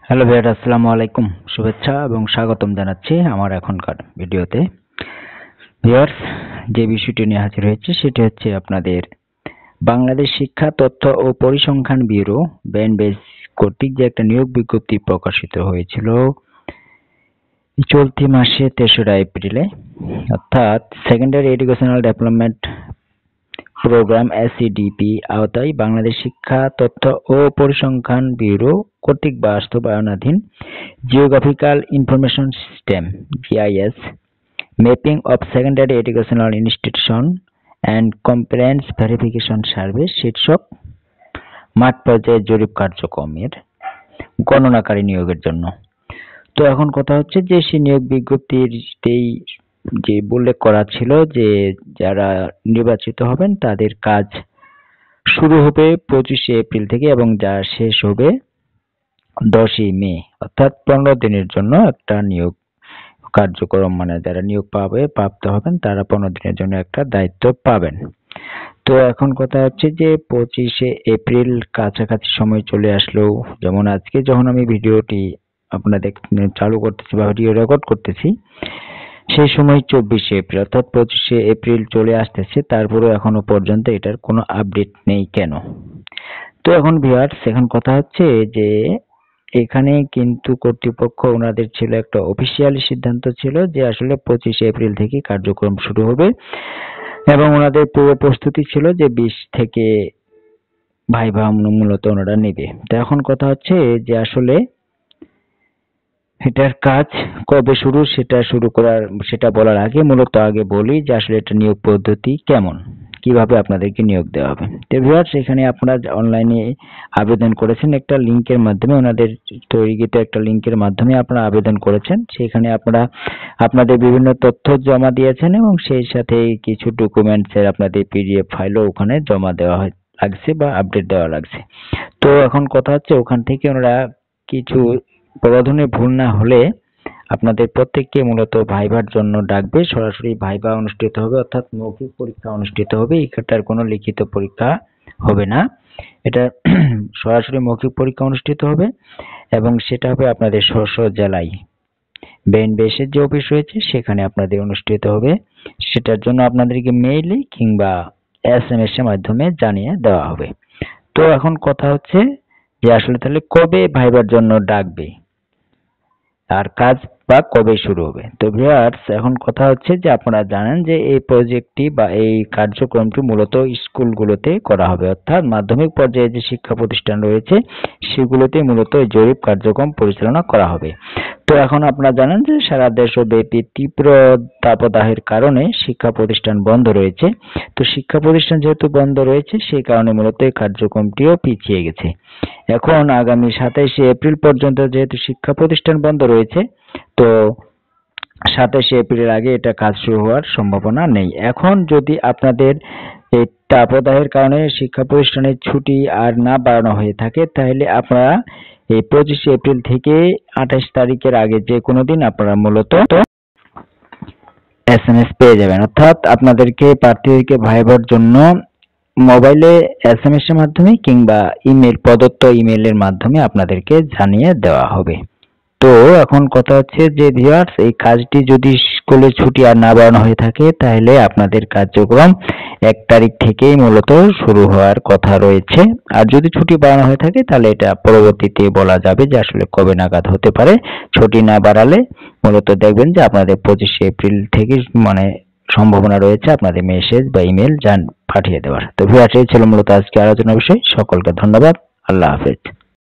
Hello ভাইয়া, আসসালামু আলাইকুম। শুভেচ্ছা এবং স্বাগতম জানাচ্ছি আমার এখনকার ভিডিওতে। ভিউয়ার্স, যে বিষয়টি নিয়ে হাজির হয়েছে সেটি হচ্ছে আপনাদের বাংলাদেশ শিক্ষা তথ্য ও পরিসংখ্যান ব্যুরো BNBS কর্তৃক যে একটা নিয়োগ বিজ্ঞপ্তি প্রকাশিত হয়েছিল চলতি মাসে 3রা এপ্রিলে, অর্থাৎ secondary educational development programme SEDP আওতায় বাংলাদেশ শিক্ষা তথ্য ও পরিসংখ্যান ব্যুরো কর্তৃক বাস্তবায়নাধীন geographical information system GIS mapping of secondary educational institution and compliance verification service শীর্ষক মাঠ পর্যায়ে জরিপ কার্যক্রমের গণনাকারী নিয়োগের জন্য। তো এখন কথা হচ্ছে যে সেই নিয়োগ বিজ্ঞপ্তিতেই যে উল্লেখ করা ছিল যে যারা নির্বাচিত হবেন তাদের কাজ শুরু হবে 25শে এপ্রিল থেকে এবং যা শেষ হবে 10ই মে, অর্থাৎ 15 দিনের জন্য একটা নিয়োগ কার্যক্রম, মানে যারা নিয়োগ প্রাপ্ত হবেন তারা 15 দিনের জন্য একটা দায়িত্ব পাবেন। তো এখন কথা হচ্ছে যে 25শে এপ্রিল কাছাকাছি সময় চলে আসলো, যেমন আজকে যখন আমি ভিডিওটি আপনাদের চালু করতেছি বা ভিডিও রেকর্ড করতেছি সেই সময় 24শে এপ্রিল, অর্থাৎ 25শে এপ্রিল চলে আসতেছে, তারপরেও এখনো পর্যন্ত এটার কোনো আপডেট নেই কেন? তো এখন ভিউয়ার্স, এখন কথা হচ্ছে যে এখানে কিন্তু কর্তৃপক্ষ ওনাদের ছিল একটা অফিসিয়ালি সিদ্ধান্ত ছিল যে আসলে 25শে এপ্রিল থেকে কার্যক্রম শুরু হবে এবং ওনাদের পূর্ব প্রস্তুতি ছিল যে 20 থেকে ভাইভা মূলত ওনারা নেবে। তো এখন কথা হচ্ছে যে আসলে এটার কাজ কবে শুরু সেটা বলার আগে মূলত আগে বলি যে আসলে এটা নিয়োগ পদ্ধতি কেমন, কিভাবে আপনাদেরকে নিয়োগ দেওয়া হবে। তো ভিউয়ার্স, এখানে আপনারা অনলাইনে আবেদন করেছেন একটা লিংকের মাধ্যমে, ওনাদের তৈরিকৃত একটা লিংকের মাধ্যমে আপনারা আবেদন করেছেন। সেখানে আপনারা আপনাদের বিভিন্ন তথ্য জমা দিয়েছেন এবং সেই সাথে কিছু ডকুমেন্টসের আপনাদের PDF ফাইলও ওখানে জমা দেওয়া লাগছে বা আপডেট দেওয়া লাগছে। তো এখন কথা হচ্ছে ওখান থেকে ওনারা কিছু প্রবর্ধনে ভুল না হলে আপনাদের প্রত্যেককে মূলত ভাইবার জন্য ডাকবে। সরাসরি ভাইবা অনুষ্ঠিত হবে, অর্থাৎ মৌখিক পরীক্ষা অনুষ্ঠিত হবে। এটার কোনো লিখিত পরীক্ষা হবে না, এটা সরাসরি মৌখিক পরীক্ষা অনুষ্ঠিত হবে এবং সেটা হবে আপনাদের স্ব জেলায় BNBS যে অফিস রয়েছে সেখানে আপনাদের অনুষ্ঠিত হবে। সেটার জন্য আপনাদেরকে মেইলে কিংবা SMS এর মাধ্যমে জানিয়ে দেওয়া হবে। তো এখন কথা হচ্ছে যে আসলে তাহলে কবে ভাইবার জন্য ডাকবে আর কাজ বা কবে শুরু হবে। তো ভিউয়ার্স, এখন কথা হচ্ছে যে আপনারা জানেন যে এই প্রজেক্টটি বা এই কার্যক্রমটি মূলত স্কুলগুলোতে করা হবে, অর্থাৎ মাধ্যমিক পর্যায়ে যে শিক্ষা প্রতিষ্ঠান রয়েছে সেগুলোতে মূলত এই জরিপ কার্যক্রম পরিচালনা করা হবে। তো এখন আপনারা জানেন যে সারা দেশব্যাপী তীব্র দাবদাহের কারণে শিক্ষা প্রতিষ্ঠান বন্ধ রয়েছে। তো শিক্ষা প্রতিষ্ঠান যেহেতু বন্ধ রয়েছে সেই কারণে মূলত এই কার্যক্রমটিও পিছিয়ে গেছে। এখন আগামী 27শে এপ্রিল পর্যন্ত যেহেতু শিক্ষা প্রতিষ্ঠান বন্ধ রয়েছে, তো 27শে এপ্রিলের আগে এটা কাজ শুরু হওয়ার সম্ভাবনা নেই। এখন যদি আপনাদের এই তাপদাহের কারণে শিক্ষা প্রতিষ্ঠানের ছুটি আর না বাড়ানো হয়ে থাকে তাহলে আপনারা এই 25শে এপ্রিল থেকে 28 তারিখের আগে যে কোনো দিন আপনারা মূলত SMS পেয়ে যাবেন, অর্থাৎ আপনাদেরকে প্রার্থীদেরকে ভাইবার জন্য মোবাইলে SMS এর মাধ্যমে কিংবা প্রদত্ত ইমেইলের মাধ্যমে আপনাদেরকে জানিয়ে দেওয়া হবে। তো এখন কথা হচ্ছে যে ভিউয়ার্স, এই কাজটি যদি স্কুলের ছুটি আর না বাড়ানো হয়ে থাকে তাহলে আপনাদের কার্যক্রম 1 তারিখ থেকেই মূলত শুরু হওয়ার কথা রয়েছে। আর যদি ছুটি বাড়ানো হয়ে থাকে তাহলে এটা পরবর্তীতে বলা যাবে যে আসলে কবে নাগাদ হতে পারে। ছুটি না বাড়ালে মূলত দেখবেন যে আপনাদের 25শে এপ্রিল থেকে মানে সম্ভাবনা রয়েছে আপনাদের মেসেজ বা ইমেল পাঠিয়ে দেওয়ার। তো ভিউয়ার্স, এই ছিল মূলত আজকে আলোচনার বিষয়। সকলকে ধন্যবাদ। আল্লাহ হাফেজ।